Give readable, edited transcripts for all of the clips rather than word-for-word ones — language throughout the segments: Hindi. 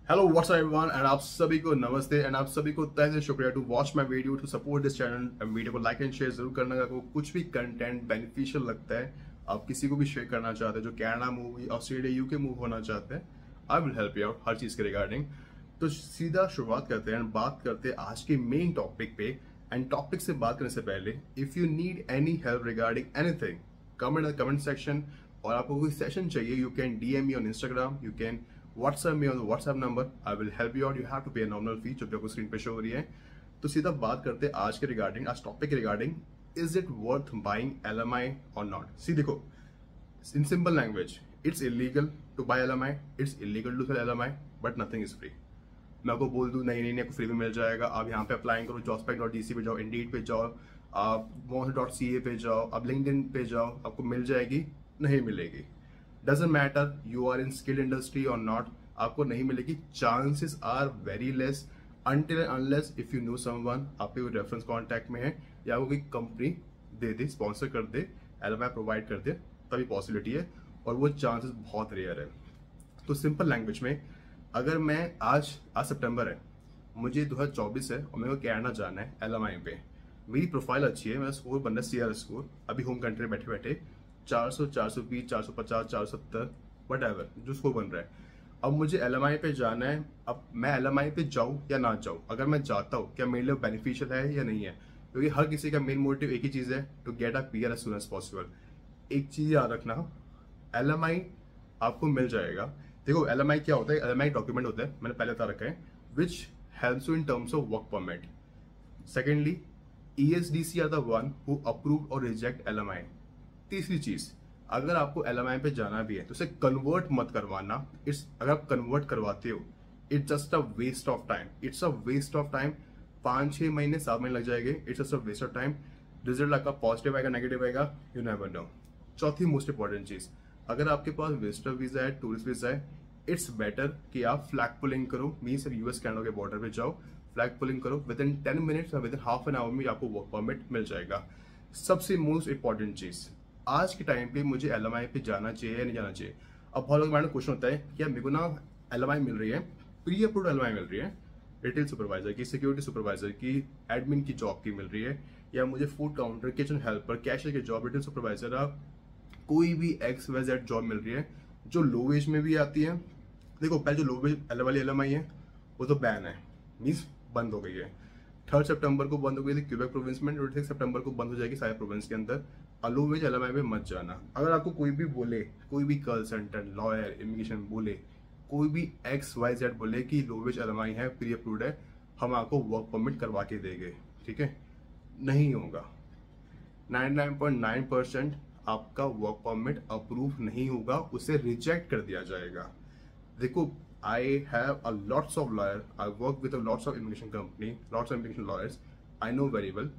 हेलो व्हाट्सअप एवरीवन एंड आप सभी को नमस्ते एंड आप सभी को तहे से शुक्रिया to watch my video to support this channel and video को लाइक एंड शेयर जरूर करना। अगर कुछ भी कंटेंट बेनिफिशियल लगता है, आप किसी को भी शेयर करना चाहते हैं जो Canada move Australia UK move होना चाहते हैं, I will help you out हर चीज के रिगार्डिंग। तो सीधा शुरुआत करते हैं, बात करते हैं आज के मेन टॉपिक पे। एंड टॉपिक से बात करने से पहले, if you need any help regarding anything, comment section. और आपको कोई सेशन चाहिए, you can DM me on Instagram, you can WhatsApp me on WhatsApp number, I will help you out. You have to pay a nominal fee जो भी आपको स्क्रीन पे शो हो रही है। तो सीधा बात करते हैं आज के रिगार्डिंग, आज टॉपिक के regarding, is it worth buying LMI और नॉट। सी देखो, in simple language, it's illegal to buy LMI, it's illegal to sell LMI, but nothing is free. मैं आपको बोल दूं नहीं आपको फ्री में मिल जाएगा, आप यहाँ पे अप्लाई करो, jobspec.dc पे जाओ, इंडीड पे जाओ, आप moz.ca पे जाओ, आप लिंक्डइन पे जाओ, आपको मिल जाएगी, नहीं मिलेगी। Doesn't matter you are in skilled industry और नॉट, आपको नहीं मिलेगी। Chances are very less until unless if you know someone, आपके कोई रेफरेंस कॉन्टैक्ट में है या वो कोई कंपनी दे दे, स्पॉन्सर कर दे, एलएमआई प्रोवाइड कर दे, तभी पॉसिबिलिटी है, और वो चांसेस बहुत रेयर है। तो सिंपल लैंग्वेज में, अगर मैं आज सितंबर है, मुझे 2024 है और मेरे को कनाडा जाना है एलएमआई पे, मेरी प्रोफाइल अच्छी है, मेरा स्कोर बन रहा है सीआर स्कोर, अभी होम कंट्री बैठे बैठे 400, 420, 450, 470 वट एवर जो स्कोर बन रहा है। अब मुझे एलएमआई पे जाना है, अब मैं एलएमआई पे जाऊँ या ना जाऊँ, अगर मैं जाता हूँ क्या मेरे लिए बेनिफिशियल है या नहीं है, क्योंकि हर किसी का मेन मोटिव एक ही चीज़ है, to get a PR as soon as possible. एक चीज़ याद रखना, एलएमआई आपको मिल जाएगा। देखो एलएमआई क्या होता है, एलएमआई डॉक्यूमेंट होता है, मैंने पहले बता रखा है, which helps you in terms of work permit. Secondly, ESDC are the one who approve और रिजेक्ट एलएमआई। तीसरी चीज, अगर आपको एलएमआई पे जाना भी है तो उसे कन्वर्ट मत करवाना। इट्स अगर आप कन्वर्ट करवाते हो, it's just a waste of time, it's a waste of time. 5-6 महीने 7 महीने लग जाएंगे, it's just a waste of time. Result आपका पॉजिटिव आएगा नेगेटिव आएगा, यू नेवर नो। चौथी मोस्ट इंपॉर्टेंट चीज, अगर आपके पास विजिटर वीजा है, टूरिस्ट वीजा है, इट्स बेटर कि आप फ्लैग पुलिंग करो, मीन्स यूएस कनाडा के बॉर्डर पे जाओ, फ्लैग पुलिंग करो, विद इन 10 मिनट्स या with in half an hour में आपको वर्क परमिट मिल जाएगा। सबसे मोस्ट इंपॉर्टेंट चीज, आज के टाइम पे मुझे एलएमआई पे जाना चाहिए या नहीं जाना चाहिए। अब बहुत लोग माइंड में क्वेश्चन होता है कि यार मेरे को ना एलएमआई मिल रही है, प्री अप्रूव्ड एलएमआई मिल रही है, रिटेल सुपरवाइजर की, सिक्योरिटी सुपरवाइजर की, एडमिन की जॉब की मिल रही है, या मुझे food counter, kitchen helper, cashier की जॉब, रिटेल सुपरवाइजर, कोई भी XYZ जॉब मिल रही है जो लो वेज में भी आती है। देखो पहले जो लो वेज वाली एलएमआई है वो तो बैन है, मीन्स बंद हो गई है। 3 सितंबर को बंद हो गई थी क्यूबेक प्रोविंस में, 26 सितंबर को बंद हो जाएगी सारे प्रोविंस के अंदर। लो वेज एलएमआई में मत जाना। अगर आपको कोई भी बोले, कोई भी कंसल्टेंट, लॉयर, इमिग्रेशन बोले, कोई भी XYZ बोले कि लो वेज एलएमआई है, प्री अप्रूव्ड है, हम आपको वर्क परमिट करवा के देंगे, ठीक है, नहीं होगा। 99.9% आपका वर्क परमिट अप्रूव नहीं होगा, उसे रिजेक्ट कर दिया जाएगा। देखो, I have a lots of lawyer, I work with lots of immigration company, lots of immigration lawyers, I know very well,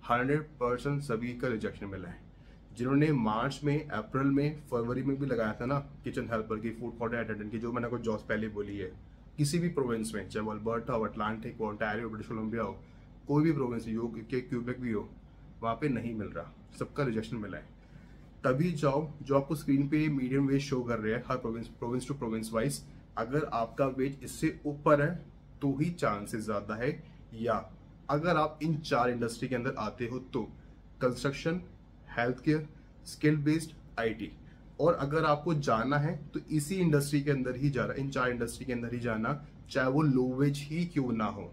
100% सभी का रिजेक्शन मिला है। जिन्होंने मार्च में, अप्रैल में, फरवरी में भी लगाया था ना किचन हेल्पर की, फूड कोर्ट अटेंडेंट की, जो मैंने आपको जॉब्स पहले बोली है, किसी भी प्रोविंस में, चाहे वो अल्बर्टा हो, अटलांटिक हो, ओंटारियो, ब्रिटिश कोलंबिया हो, कोई भी प्रोविंस हो, क्यूबेक भी हो, वहाँ पे नहीं मिल रहा, सबका रिजेक्शन मिला है। तभी जाओ जो आपको स्क्रीन पे मीडियम वेज शो कर रहे हैं, हर प्रोविंस टू प्रोविंस वाइज, अगर आपका वेज इससे ऊपर है तो ही चांसेस ज्यादा है। या अगर आप इन 4 इंडस्ट्री के अंदर आते हो तो construction, health care, skill based, IT। और अगर आपको जाना है तो इसी इंडस्ट्री के अंदर ही जाना, इन 4 इंडस्ट्री के अंदर ही जाना, चाहे वो लो वेज ही क्यों ना हो।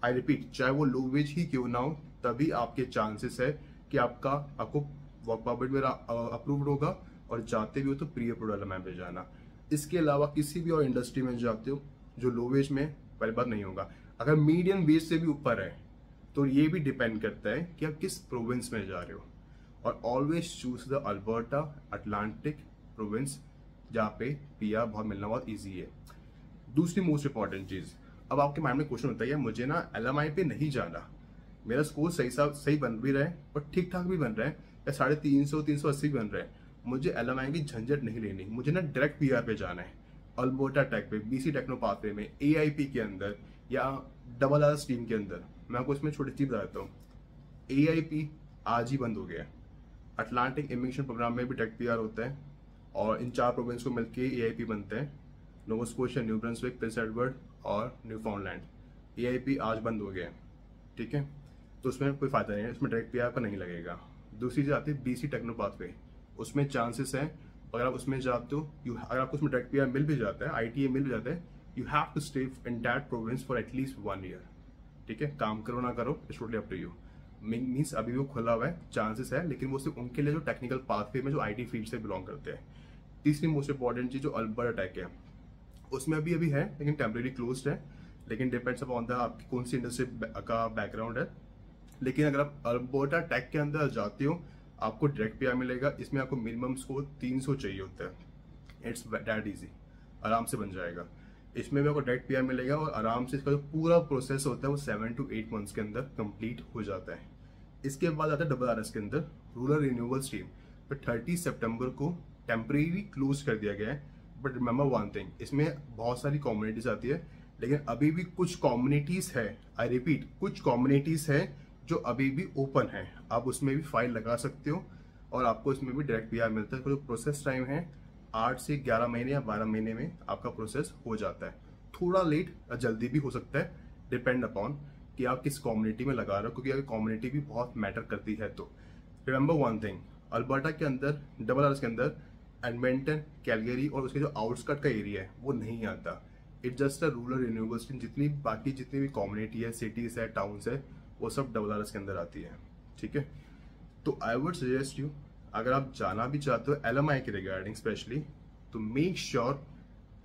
आई रिपीट, चाहे वो लो वेज ही क्यों ना हो, तभी आपके चांसेस है कि आपको वर्क परमिट मेरा अप्रूव्ड होगा, और जाते भी हो तो प्री अप्रूव्ड एलएमआई पे जाना। इसके अलावा किसी भी और इंडस्ट्री में जाते हो जो लो वेज में, पहली बात नहीं होगा। अगर मीडियम वेज से भी ऊपर है तो ये भी डिपेंड करता है कि आप किस प्रोविंस में जा रहे हो, और always choose the Alberta, Atlantic province, जहाँ पे पीआर बहुत मिलना बहुत ईजी है। दूसरी मोस्ट इंपॉर्टेंट चीज, अब आपके माइंड में क्वेश्चन होता है मुझे ना एलएमआई पे नहीं जाना, मेरा स्कोर सही बन भी रहा है और ठीक ठाक भी बन रहा है, या 350, 380 बन रहा है, मुझे एलएमआई की झंझट नहीं लेनी, मुझे ना डायरेक्ट पीआर पे जाना है, अल्बर्टा टेक पे, BC टेक्नो पाथवे में, AIP के अंदर, या डबल आर स्ट्रीम के अंदर। मैं आपको इसमें छोटी चीज बता देता हूँ, AIP आज ही बंद हो गया है, अटलांटिक इमिग्रेशन प्रोग्राम में भी टेक पीआर होता है, और इन 4 प्रोविंस को मिलकर AIP बनते हैं, Nova Scotia, new Brunswick, Prince Edward और न्यूफाउंडलैंड। EIP आज बंद हो गया है, ठीक है, तो उसमें कोई फायदा नहीं है, उसमें डायरेक्ट PR आपका नहीं लगेगा। दूसरी चीज आती है BC टेक्नो पाथवे, उसमें चांसेस है अगर आप उसमें जाते हो, अगर आपको उसमें डायरेक्ट PR मिल भी जाता है, ITA मिल भी जाता है, you have to stay in that province for at least 1 year, ठीक है। काम करो ना करो, it's totally up to you. Means अभी भी वो खुला हुआ है, चांसेस है, लेकिन वो सिर्फ उनके लिए जो टेक्निकल पाथवे में जो IT फील्ड से बिलोंग करते हैं। तीसरी मोस्ट इंपॉर्टेंट चीज जो अल्बर्टा टेक है, उसमें अभी है लेकिन टेम्परेरी क्लोज्ड है, लेकिन डिपेंड्स अपॉन द आपकी कौन सी इंडस्ट्री का बैकग्राउंड है। लेकिन अगर आप अल्बर्टा टेक के अंदर जाते हो आपको डायरेक्ट PR मिलेगा। इसमें आपको मिनिमम स्कोर 300 चाहिए होता है, इट्स दैट इजी, आराम से बन जाएगा। इसमें भी आपको डायरेक्ट PR मिलेगा और आराम से इसका जो पूरा प्रोसेस होता है वो 7 to 8 मंथ्स के अंदर कंप्लीट हो जाता है। इसके बाद आता है RRS के अंदर रूरल रिन्यूएबल स्ट्रीम, पर 30 सितंबर को टेम्परेरी क्लोज कर दिया गया है। बट रिमेंबर वन थिंग, इसमें बहुत सारी कम्युनिटीज आती है, लेकिन अभी भी कुछ कम्युनिटीज है, आई रिपीट, कुछ कम्युनिटीज है जो अभी भी ओपन है। आप उसमें भी फाइल लगा सकते हो और आपको इसमें भी डायरेक्ट PR मिलता है। तो जो प्रोसेस टाइम है 8 से 11 महीने या 12 महीने में आपका प्रोसेस हो जाता है। थोड़ा लेट या जल्दी भी हो सकता है, डिपेंड अपॉन कि आप किस कम्युनिटी में लगा रहे हो, क्योंकि अगर कम्युनिटी भी बहुत मैटर करती है। तो रिमेंबर वन थिंग, अल्बर्टा के अंदर, RRS के अंदर एडमंटन, कैलगरी और उसके जो आउटस्कर्ट का एरिया है वो नहीं आता। It just a rural renewable stream. जितनी भी कम्युनिटी है, सिटीज है, टाउन्स है, वो सब RRS के अंदर आती है, ठीक है। तो आई वुड सजेस्ट यू, अगर आप जाना भी चाहते हो LMI के रिगार्डिंग स्पेशली, तो make sure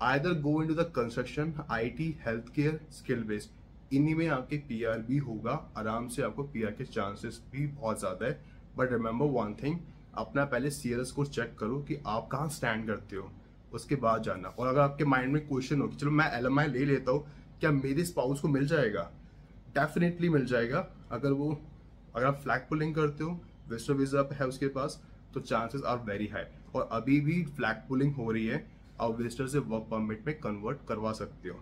either go into the construction, IT, health care, skill based, इन्हीं में आपके PR भी होगा। आराम से आपको PR के चांसेस भी बहुत ज्यादा है। बट रिमेंबर वन थिंग, अपना पहले CRS कोर्स चेक करो कि आप कहाँ स्टैंड करते हो, उसके बाद जाना। और अगर आपके माइंड में क्वेश्चन हो कि चलो मैं LMI ले लेता हूँ, क्या मेरे स्पाउस को मिल जाएगा? डेफिनेटली मिल जाएगा। अगर आप फ्लैग पुलिंग करते हो, विजिटर वीजा है उसके पास, तो चांसेस आर वेरी हाई। और अभी भी फ्लैग पुलिंग हो रही है, आप विजिटर से वर्क परमिट में कन्वर्ट करवा सकते हो,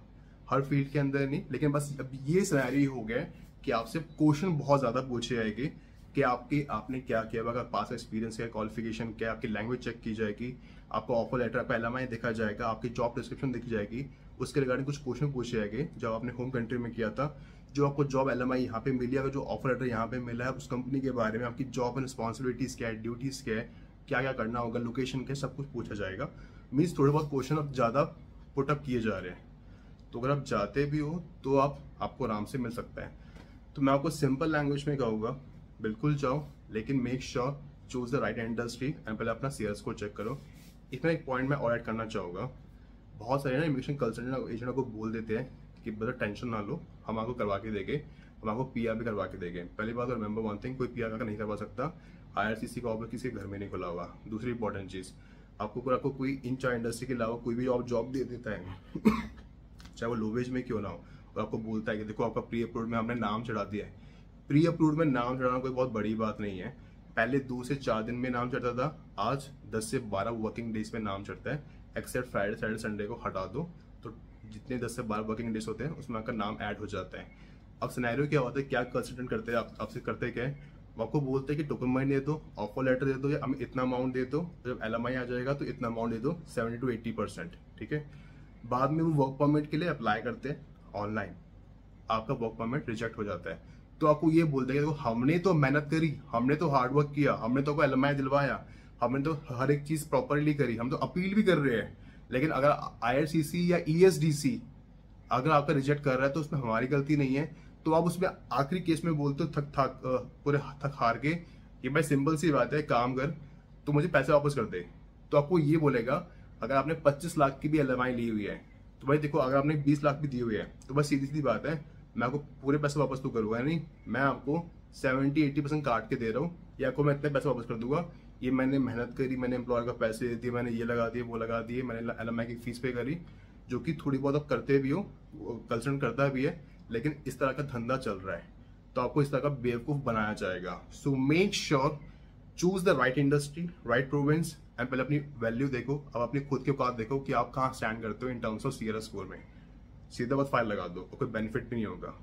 हर फील्ड के अंदर नहीं। लेकिन बस अब ये सिनेरियो हो गया कि आपसे क्वेश्चन बहुत ज्यादा पूछे जाएंगे कि आपने क्या किया, अगर पास एक्सपीरियंस है, क्वालिफिकेशन क्या, आपकी लैंग्वेज चेक की जाएगी, आपका ऑफर लेटर, आपका LMI देखा जाएगा, आपकी जॉब डिस्क्रिप्शन देखी जाएगी, उसके रिगार्डिंग कुछ क्वेश्चन पूछे जाएंगे जो आपने होम कंट्री में किया था, जो आपको जॉब LMI यहाँ पे मिली, अगर जो ऑफर लेटर यहाँ पे मिला है, उस कंपनी के बारे में, आपकी जॉब एंड रिस्पॉन्सिबिलिटीज क्या है, ड्यूटीज क्या है, क्या क्या करना होगा, लोकेशन क्या, सब कुछ पूछा जाएगा। मीन्स थोड़े बहुत क्वेश्चन अब ज्यादा पुटअप किए जा रहे हैं। तो अगर आप जाते भी हो तो आपको आराम से मिल सकता है। तो मैं आपको सिंपल लैंग्वेज में कहूँगा, बिल्कुल जाओ, लेकिन make sure choose the right industry and पहले अपना CRS को चेक करो। इसमें एक पॉइंट मैं और ऐड करना चाहूँगा, बहुत सारे ना इमिग्रेशन कंसल्टेंट एजेंट को बोल देते हैं कि बता टेंशन ना लो, हम आपको करवा के देंगे, हम आपको PR भी करवा के देंगे। पहली बात, रिमेंबर वन थिंग, कोई PR का नहीं करवा सकता, IRCC का ऑफिस किसी घर में नहीं खुला हुआ। दूसरी इंपॉर्टेंट चीज, आपको कोई इन 4 इंडस्ट्री के अलावा कोई भी जॉब दे देता है चाहे वो लो वेज में क्यों ना हो, और आपको बोलता है कि देखो आपका प्री अप्रूव्ड में हमने नाम चढ़ा दिया है। प्री अप्रूव्ड में नाम चढ़ाना कोई बहुत बड़ी बात नहीं है। पहले 2 से 4 दिन में नाम चढ़ता था, आज 10 से 12 वर्किंग डेज में नाम चढ़ता है। एक्सेप्ट फ्राइडे, सैटरडे, संडे को हटा दो तो जितने 10 से 12 वर्किंग डेज होते हैं उसमें आपका नाम ऐड हो जाता है। अब सिनेरियो क्या होता है, क्या कंसल्टेंट करते हैं आपसे करते क्या है, वो आपको बोलते हैं कि डॉक्यूमेंट दे दो, ऑफर लेटर दे दो, या हमें इतना अमाउंट दे दो, जब LMI आ जाएगा तो इतना अमाउंट दे दो, 70 to 80%, ठीक है। बाद में वो वर्क परमिट के लिए अप्लाई करते हैं ऑनलाइन, आपका वर्क परमिट रिजेक्ट हो जाता है। तो आपको ये बोलते हैं कि हमने तो मेहनत करी, हमने तो हार्ड वर्क किया, हमने तो LMI दिलवाया, हमने तो हर एक चीज प्रॉपरली करी, हम तो अपील भी कर रहे हैं, लेकिन अगर IRCC या ESDC अगर आपका रिजेक्ट कर रहा है तो उसमें हमारी गलती नहीं है। तो आप उसमें आखिरी केस में बोलते हो पूरे थक हार के कि भाई सिंपल सी बात है, काम कर तो मुझे पैसे वापस कर दे। तो आपको ये बोलेगा, अगर आपने 25 लाख की भी LMI ली हुई है तो भाई देखो, अगर आपने 20 लाख भी दी हुई है तो बस सीधी सीधी बात है, मैं आपको पूरे पैसे वापस तो करूंगा नहीं, मैं आपको 70-80% काट के दे रहा हूँ, या आपको मैं इतने पैसे वापस कर दूंगा। ये मैंने मेहनत करी, मैंने एम्प्लॉयर का पैसे दे दिए, मैंने ये लगा दिए, वो लगा दिए, मैंने LMI की फीस पे करी, जो कि थोड़ी बहुत आप करते भी हो, कंसल्ट करता भी है, लेकिन इस तरह का धंधा चल रहा है तो आपको इस तरह का बेवकूफ बनाया जाएगा। So make sure choose the right industry, right province, and पहले अपनी वैल्यू देखो, अब अपनी खुद के औकात देखो कि आप कहाँ स्टैंड करते हो इन टर्म्स ऑफ CRS स्कोर में। सीधा बस फाइल लगा दो और कोई बेनिफिट भी नहीं होगा।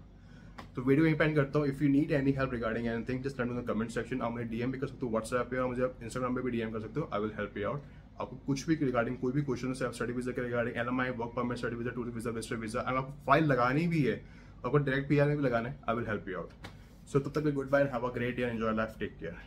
तो वीडियो यहीं पेंड करता हूँ। If you need any help regarding anything just let me know in the comment section. आप मुझे DM भी कर सकते हो व्हाट्सएप पे, और मुझे इंस्टाग्राम पे भी DM कर सकते हो, आई विल हेल्प यू आउट। आपको कुछ भी रिगार्डिंग कोई भी क्वेश्चन है स्टडी वीजा के regarding, LMI, work permit, study visa, tourist visa, visitor visa, अगर आपको फाइल लगानी भी है, आपको डायरेक्ट PR में भी लगाना है, I will help you out. So तब तक goodbye, have a great day, enjoy life, take care.